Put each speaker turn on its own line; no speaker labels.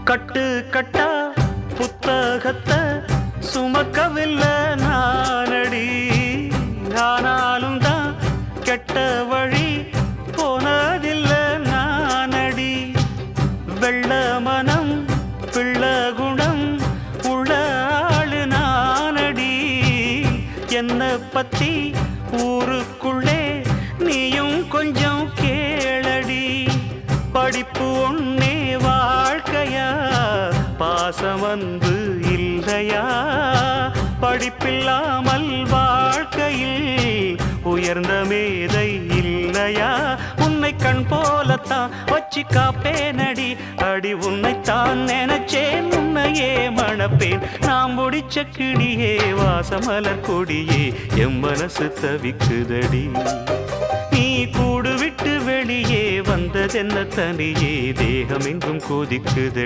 கட்டு கட்டா புத்தகத்தை சுமக்கவில்லை நானடி. ஆனாலும் தான் கெட்ட வழி போனதில்லை நானடி. வெள்ள மனம் பிள்ள குணம் உள்ள ஆளு நானடி. என்ன பத்தி ஊருக்குள்ளே நீயும் கொஞ்சம் கேளடி. படிப்பு ஒன்னே வாழ்க்கையா, பாசம் வந்து இல்லையா? படிப்பில்லாமல் வாழ்க்கையில் உயர்ந்த மேதை இல்லையா? உன்னை கண் போலத்தான் வச்சு காப்பேனடி. அடி உன்னைத்தான் நினைச்சேன், உன்னையே மணப்பேன். நாம் முடிச்ச கிளியே வாசமலர் கொடியே, எம் மனசு தவிக்குதடி. நீ கூடு விட்டு வெளியே வந்ததென்ன தனியே, தேகம் எங்கும் கொதிக்குது.